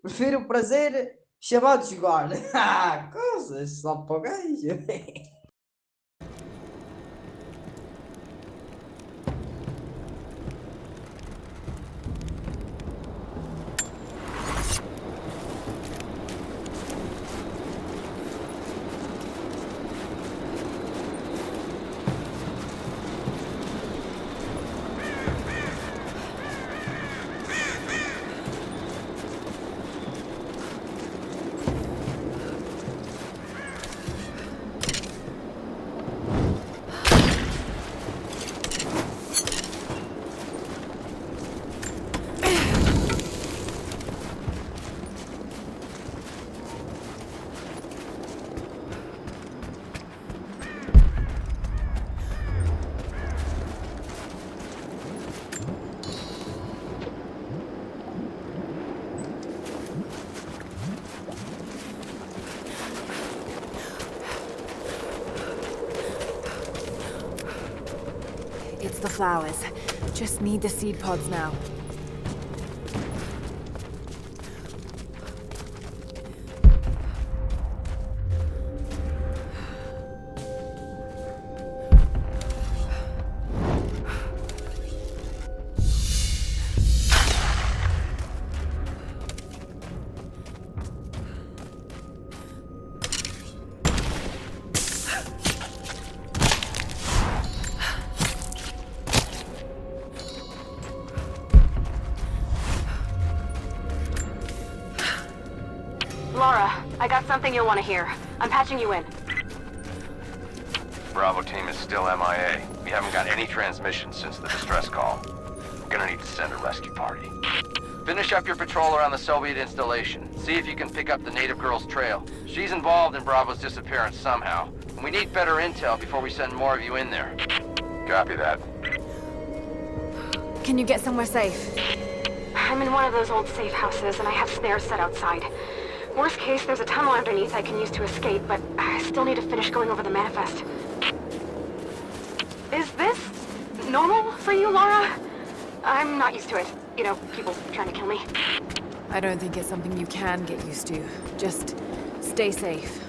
Prefiro o prazer chamado jogar. Ah, coisas só para o gajo. It's the flowers. Just need the seed pods now. Laura, I got something you'll want to hear. I'm patching you in. Bravo team is still MIA. We haven't got any transmissions since the distress call. We're gonna need to send a rescue party. Finish up your patrol around the Soviet installation. See if you can pick up the native girl's trail. She's involved in Bravo's disappearance somehow. And we need better intel before we send more of you in there. Copy that. Can you get somewhere safe? I'm in one of those old safe houses, and I have snares set outside. Worst case, there's a tunnel underneath I can use to escape, but I still need to finish going over the manifest. Is this normal for you, Laura? I'm not used to it. You know, people trying to kill me. I don't think it's something you can get used to. Just stay safe.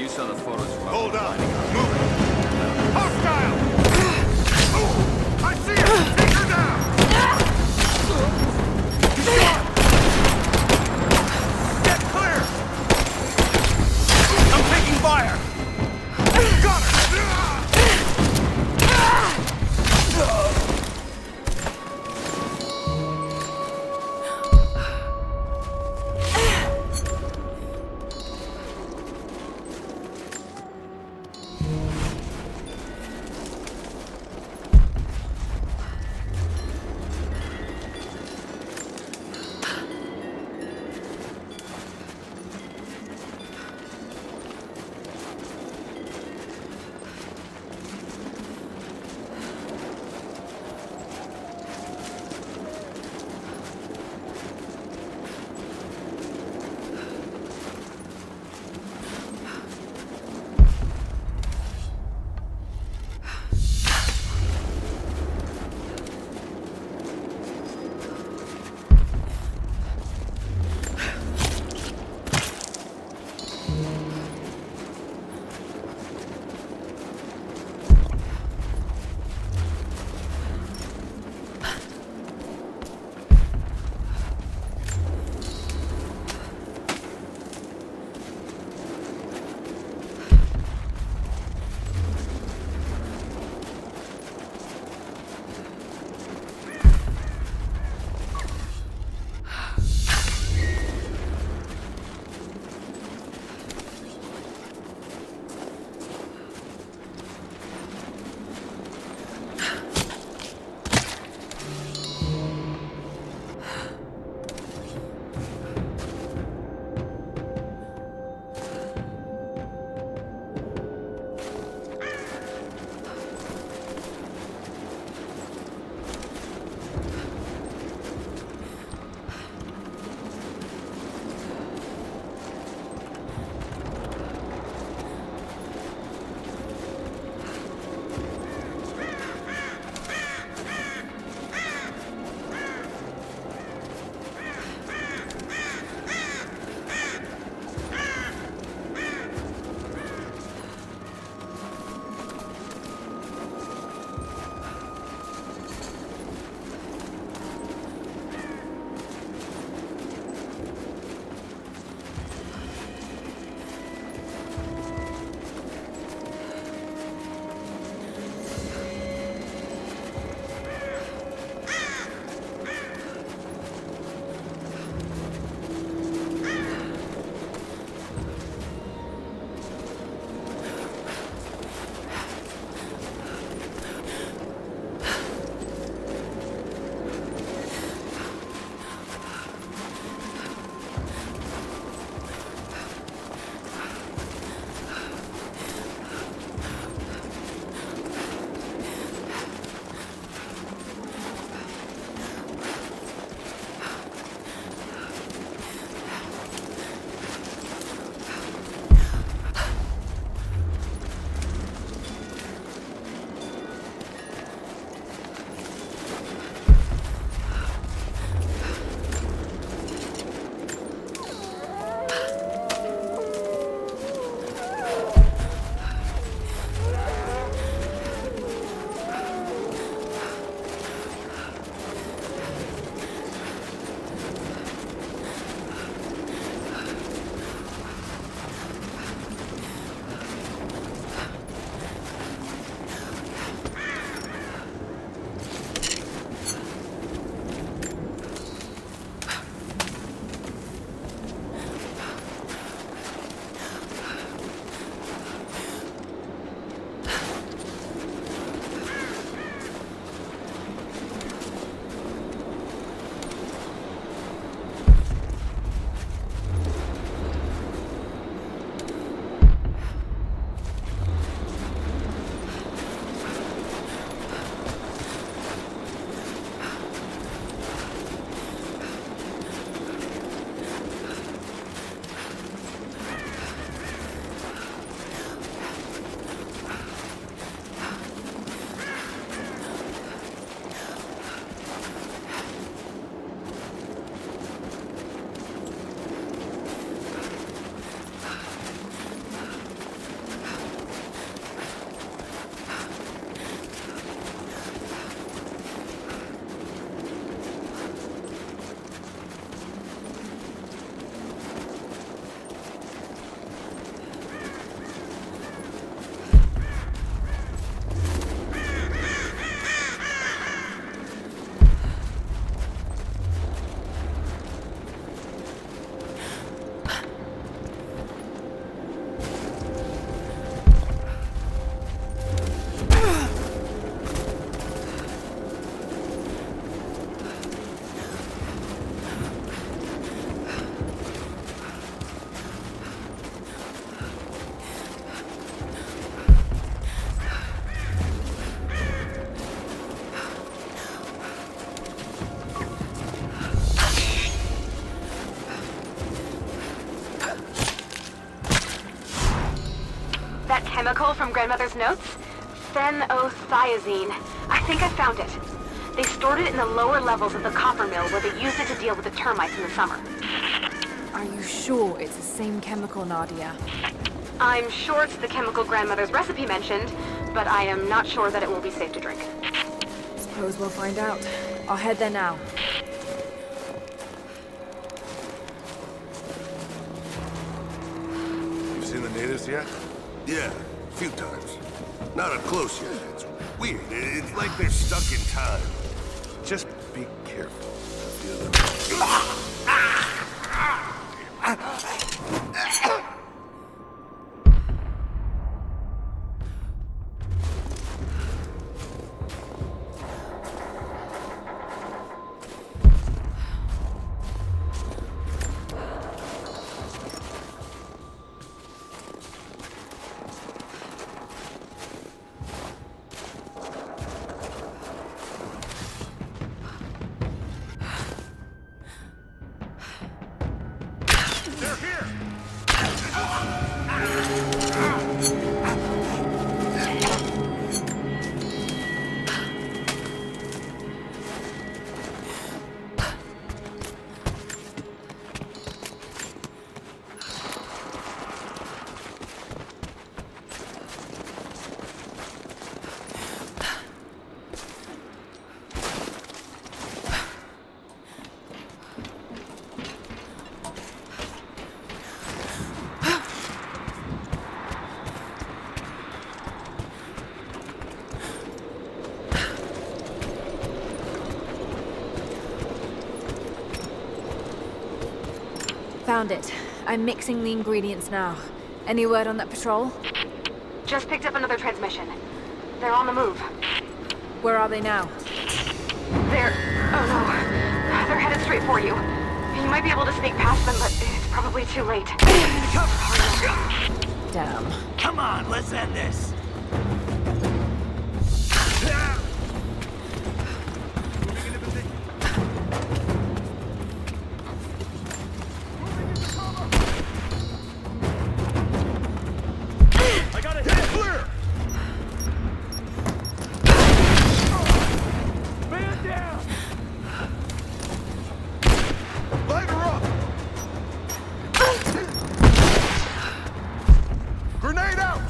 You saw the photos from Hold on. Move it. Hostile! I see it! Take her down! He's gone! Get clear! I'm taking fire! Got her! That chemical from Grandmother's notes? Phenothiazine. I think I found it. They stored it in the lower levels of the copper mill where they used it to deal with the termites in the summer. Are you sure it's the same chemical, Nadia? I'm sure it's the chemical Grandmother's recipe mentioned, but I am not sure that it will be safe to drink. Suppose we'll find out. I'll head there now. You seen the natives yet? Yeah, a few times. Not up close yet. It's weird. It's like they're stuck in time. Just be careful. The other... They're here! Found it. I'm mixing the ingredients now. Any word on that patrol? Just picked up another transmission. They're on the move. Where are they now? They're... oh no. They're headed straight for you. You might be able to sneak past them, but it's probably too late. Damn. Come on, let's end this. I got a hit! Clear! Man down! Light her up! Grenade out!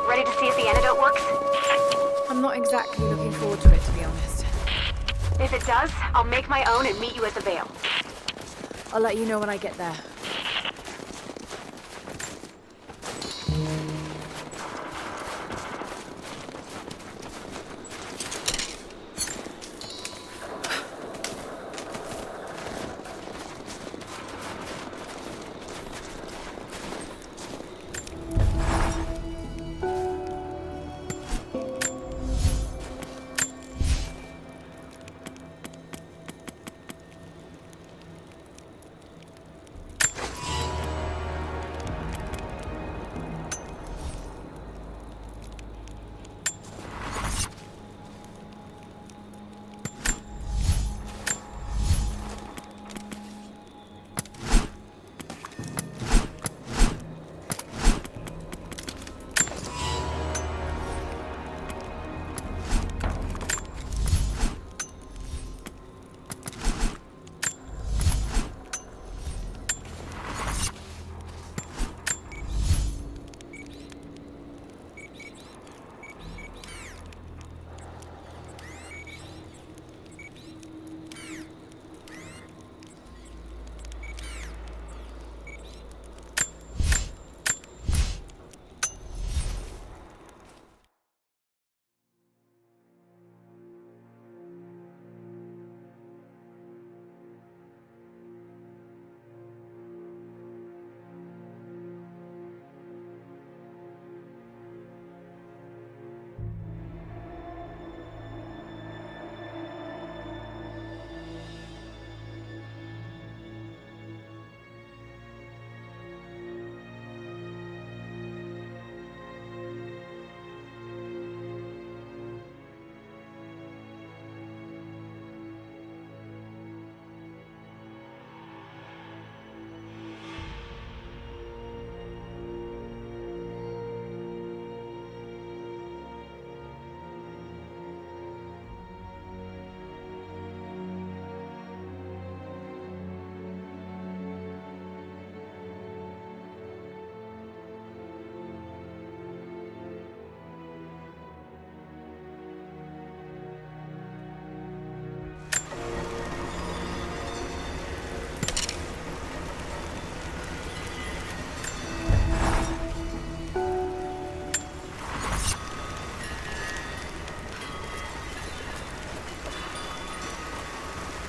Ready to see if the antidote works? I'm not exactly looking forward to it, to be honest. If it does, I'll make my own and meet you at the Vale. I'll let you know when I get there.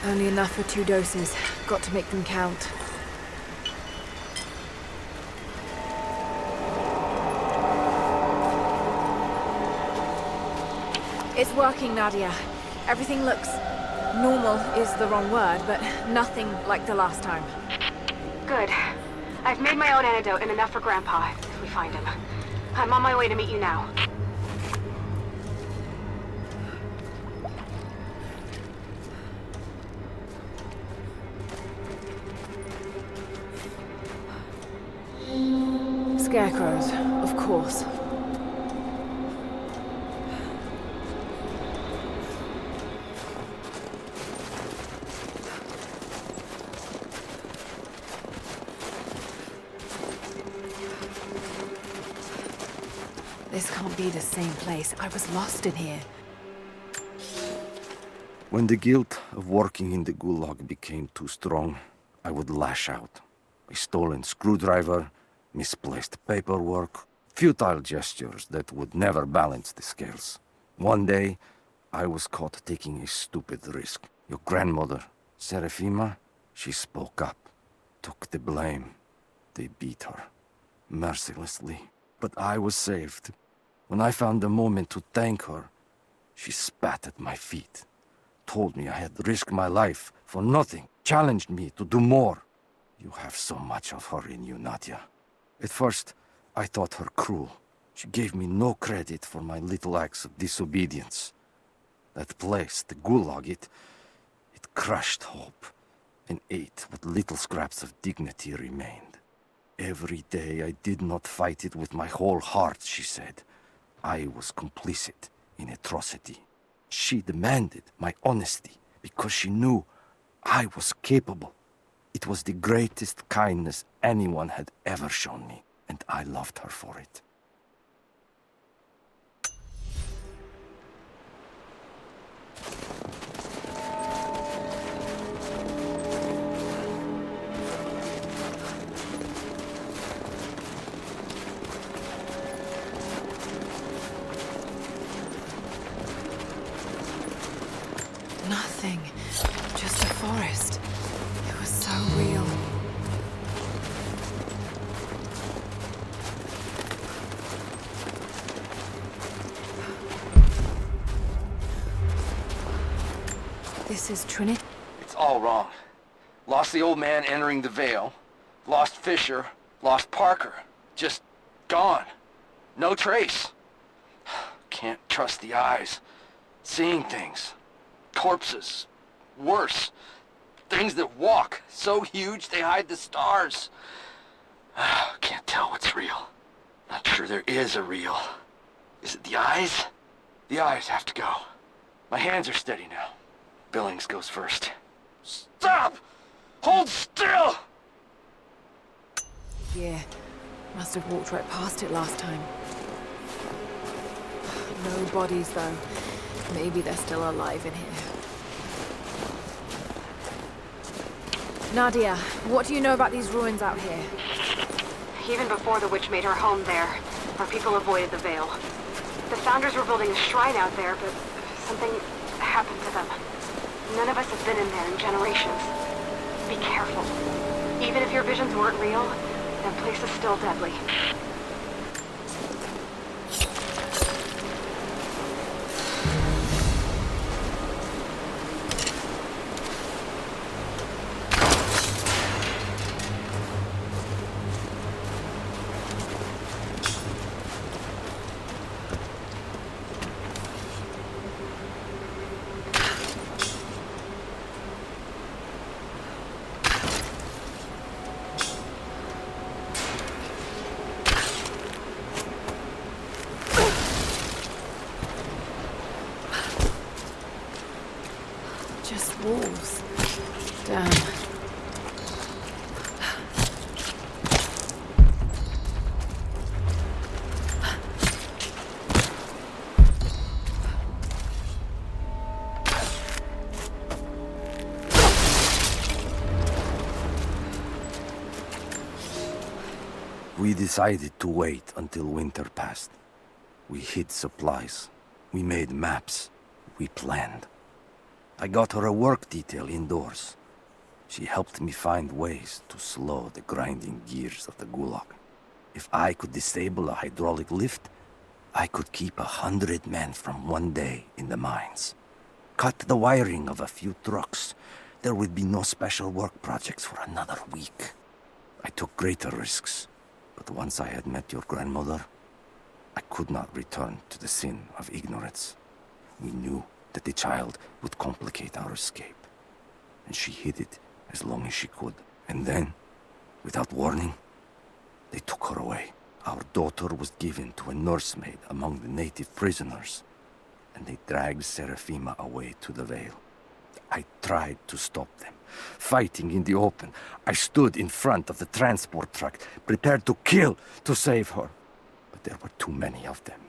Only enough for 2 doses. Got to make them count. It's working, Nadia. Everything looks... normal is the wrong word, but nothing like the last time. Good. I've made my own antidote and enough for Grandpa, if we find him. I'm on my way to meet you now. Scarecrows, of course. This can't be the same place. I was lost in here. When the guilt of working in the gulag became too strong, I would lash out. A stolen screwdriver, misplaced paperwork, futile gestures that would never balance the scales. One day, I was caught taking a stupid risk. Your grandmother, Serafima, she spoke up, took the blame. They beat her, mercilessly. But I was saved. When I found the moment to thank her, she spat at my feet, told me I had risked my life for nothing, challenged me to do more. You have so much of her in you, Nadia. At first, I thought her cruel. She gave me no credit for my little acts of disobedience. That place, the gulag, it crushed hope and ate what little scraps of dignity remained. Every day I did not fight it with my whole heart, she said. I was complicit in atrocity. She demanded my honesty because she knew I was capable. It was the greatest kindness anyone had ever shown me, and I loved her for it. Nothing. Just a forest. It was so real. This is Trinity? It's all wrong. Lost the old man entering the Vale. Lost Fisher. Lost Parker. Just gone. No trace. Can't trust the eyes. Seeing things. Corpses. Worse. Things that walk. So huge they hide the stars. Can't tell what's real. Not sure there is a real. Is it the eyes? The eyes have to go. My hands are steady now. Billings goes first. Stop! Hold still! Yeah. Must have walked right past it last time. No bodies, though. Maybe they're still alive in here. Nadia, what do you know about these ruins out here? Even before the witch made her home there, our people avoided the Vale. The Founders were building a shrine out there, but something happened to them. None of us have been in there in generations. Be careful. Even if your visions weren't real, that place is still deadly. Just walls. Damn. We decided to wait until winter passed. We hid supplies. We made maps. We planned. I got her a work detail indoors. She helped me find ways to slow the grinding gears of the Gulag. If I could disable a hydraulic lift, I could keep 100 men from one day in the mines. Cut the wiring of a few trucks. There would be no special work projects for another week. I took greater risks, but once I had met your grandmother, I could not return to the sin of ignorance. We knew that the child would complicate our escape, and she hid it as long as she could. And then, without warning, they took her away. Our daughter was given to a nursemaid among the native prisoners, and they dragged Seraphima away to the Vale. I tried to stop them, fighting in the open. I stood in front of the transport truck, prepared to kill to save her. But there were too many of them.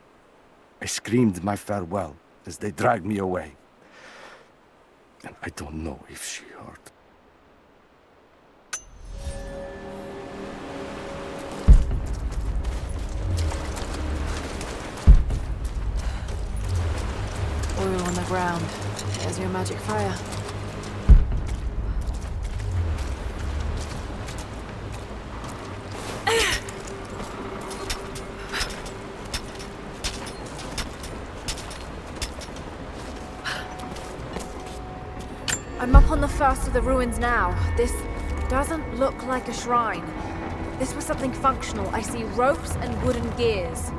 I screamed my farewell as they dragged me away. And I don't know if she heard. Oil on the ground. There's your magic fire. I'm up on the first of the ruins now. This doesn't look like a shrine. This was something functional. I see ropes and wooden gears.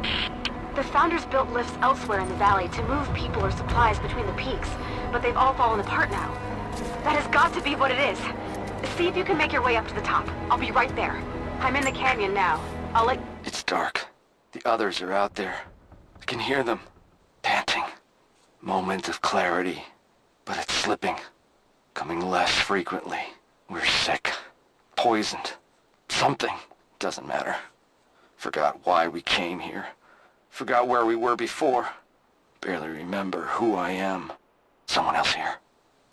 The Founders built lifts elsewhere in the valley to move people or supplies between the peaks, but they've all fallen apart now. That has got to be what it is. See if you can make your way up to the top. I'll be right there. I'm in the canyon now. I'll let... It's dark. The others are out there. I can hear them. Panting. Moment of clarity. But it's slipping. Coming less frequently. We're sick. Poisoned. Something. Doesn't matter. Forgot why we came here. Forgot where we were before. Barely remember who I am. Someone else here.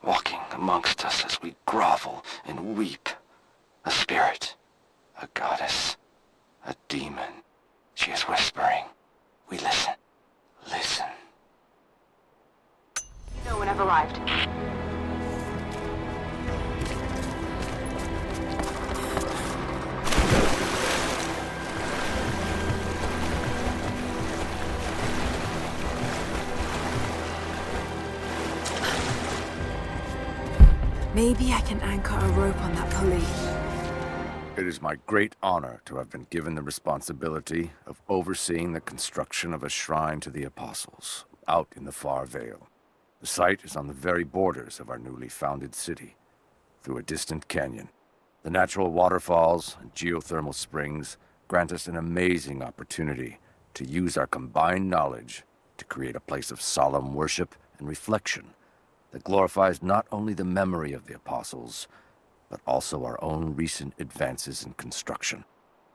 Walking amongst us as we grovel and weep. A spirit. A goddess. A demon. She is whispering. We listen. Listen. You know when I've arrived. Maybe I can anchor a rope on that pulley. It is my great honor to have been given the responsibility of overseeing the construction of a shrine to the Apostles out in the far Vale. The site is on the very borders of our newly founded city, through a distant canyon. The natural waterfalls and geothermal springs grant us an amazing opportunity to use our combined knowledge to create a place of solemn worship and reflection that glorifies not only the memory of the Apostles, but also our own recent advances in construction.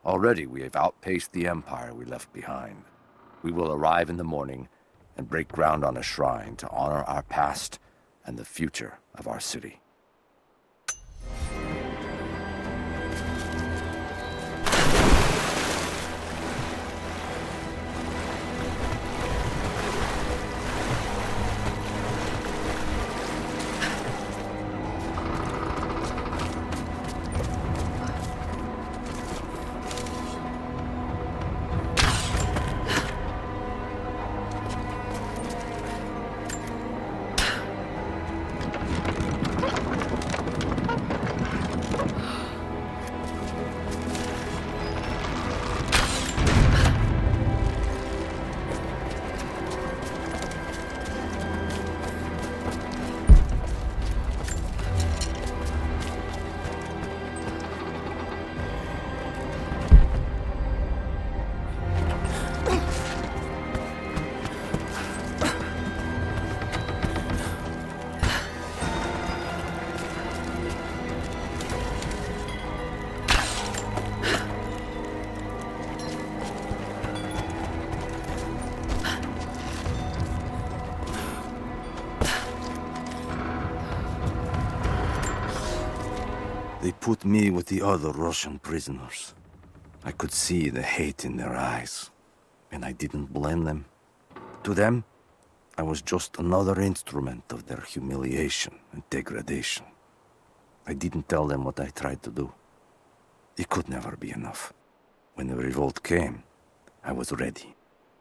Already we have outpaced the empire we left behind. We will arrive in the morning and break ground on a shrine to honor our past and the future of our city. They put me with the other Russian prisoners. I could see the hate in their eyes, and I didn't blame them. To them, I was just another instrument of their humiliation and degradation. I didn't tell them what I tried to do. It could never be enough. When the revolt came, I was ready.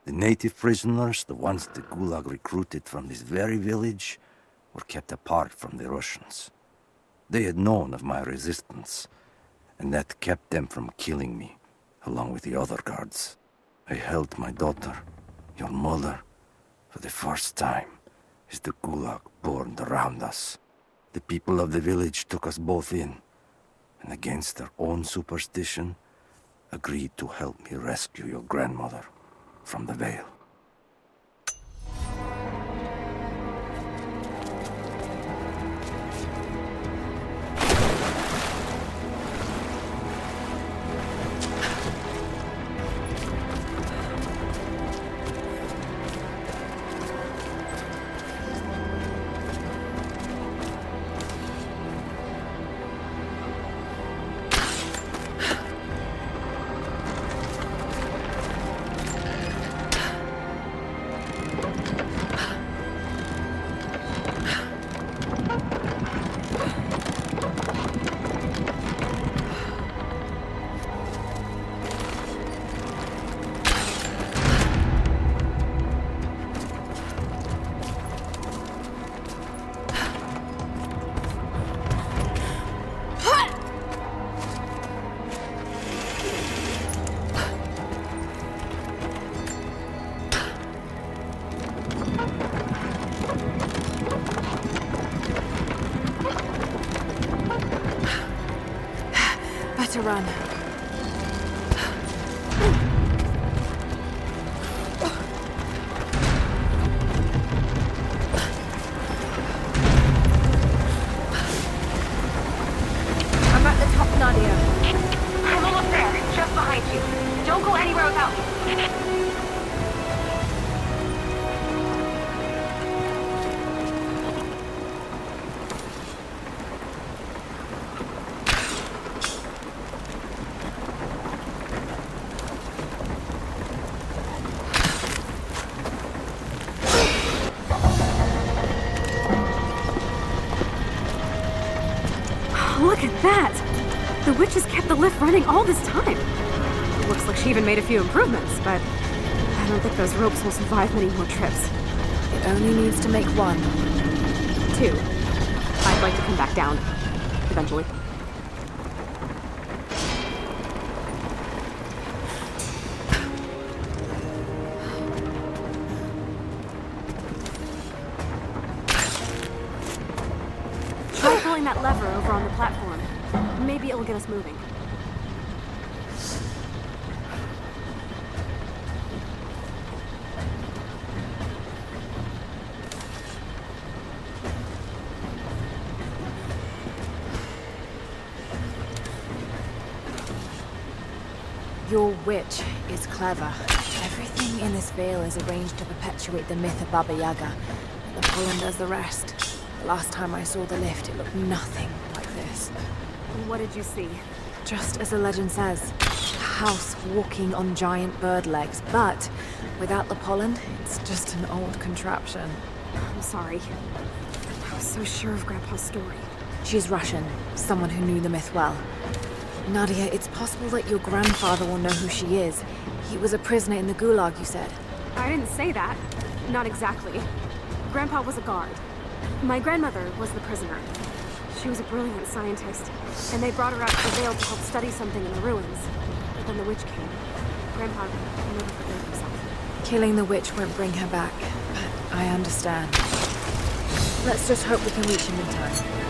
The native prisoners, the ones the Gulag recruited from this very village, were kept apart from the Russians. They had known of my resistance, and that kept them from killing me, along with the other guards. I held my daughter, your mother, for the first time, as the Gulag burned around us. The people of the village took us both in, and against their own superstition, agreed to help me rescue your grandmother from the Veil. To run. I'm at the top, Nadia. I'm almost there, just behind you. Don't go anywhere without me. Look at that! The witch has kept the lift running all this time. It looks like she even made a few improvements, but I don't think those ropes will survive many more trips. It only needs to make one. 2. I'd like to come back down. Eventually. Try pulling that lever over on the platform. Maybe it'll get us moving. Your witch is clever. Everything in this veil is arranged to perpetuate the myth of Baba Yaga. The pollen does the rest. The last time I saw the lift, it looked nothing like this. What did you see? Just as the legend says, a house walking on giant bird legs, but without the pollen, it's just an old contraption. I'm sorry. I was so sure of Grandpa's story. She's Russian, someone who knew the myth well. Nadia, it's possible that your grandfather will know who she is. He was a prisoner in the Gulag, you said. I didn't say that. Not exactly. Grandpa was a guard. My grandmother was the prisoner. She was a brilliant scientist, and they brought her out to the Veil to help study something in the ruins. But then the witch came. Grandpa never forgave himself. Killing the witch won't bring her back, but I understand. Let's just hope we can reach him in time.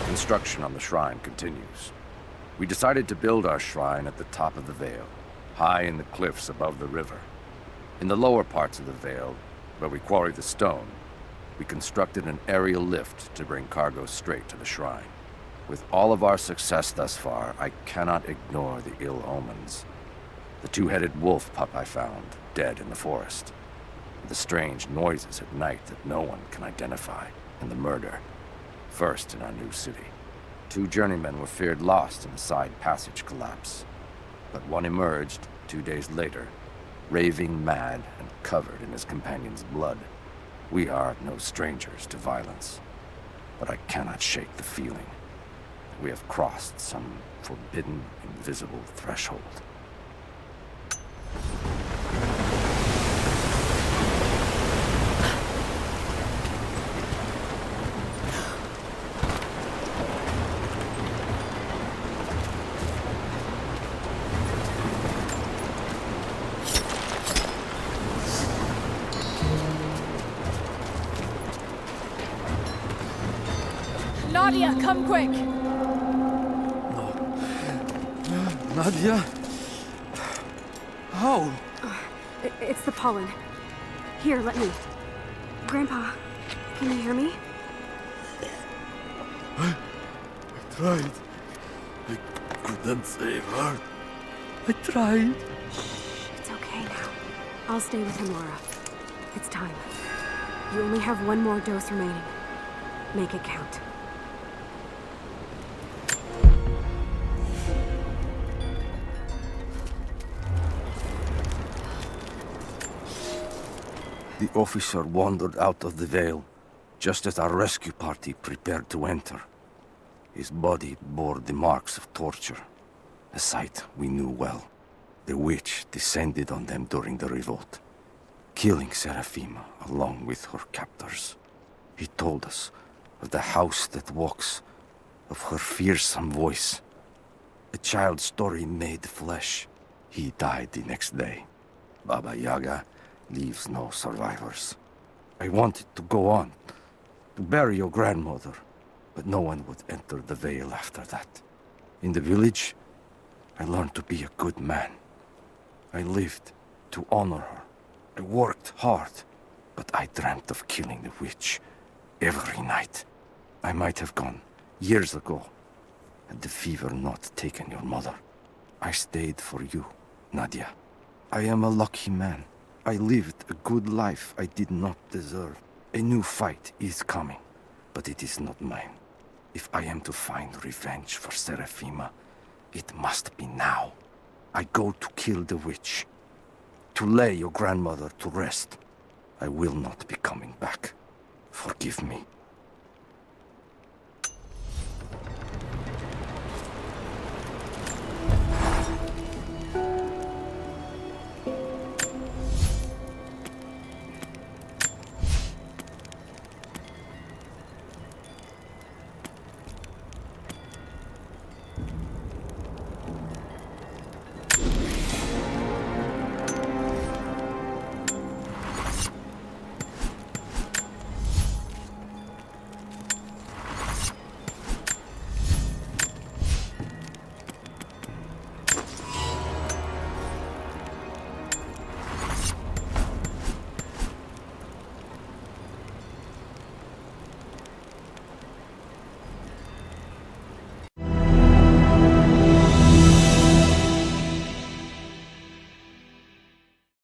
Construction on the shrine continues. We decided to build our shrine at the top of the Vale, high in the cliffs above the river. In the lower parts of the Vale, where we quarry the stone, we constructed an aerial lift to bring cargo straight to the shrine. With all of our success thus far, I cannot ignore the ill omens. The two-headed wolf pup I found, dead in the forest. The strange noises at night that no one can identify, and the murder. First in our new city. 2 journeymen were feared lost in a side passage collapse. But one emerged 2 days later, raving mad and covered in his companion's blood. We are no strangers to violence, but I cannot shake the feeling that we have crossed some forbidden, invisible threshold. Nadia, come quick! Nadia? How? It's the pollen. Here, let me. Grandpa, can you hear me? I tried. I couldn't save her. I tried. It's okay now. I'll stay with him, Laura. It's time. You only have 1 more dose remaining. Make it count. The officer wandered out of the veil, just as our rescue party prepared to enter. His body bore the marks of torture, a sight we knew well. The witch descended on them during the revolt, killing Seraphima along with her captors. He told us of the house that walks, of her fearsome voice. A child's story made flesh. He died the next day. Baba Yaga leaves no survivors. I wanted to go on, to bury your grandmother, but no one would enter the veil after that. In the village, I learned to be a good man. I lived to honor her. I worked hard, but I dreamt of killing the witch every night. I might have gone years ago, had the fever not taken your mother. I stayed for you, Nadia. I am a lucky man. I lived a good life I did not deserve. A new fight is coming, but it is not mine. If I am to find revenge for Seraphima, it must be now. I go to kill the witch, to lay your grandmother to rest. I will not be coming back. Forgive me.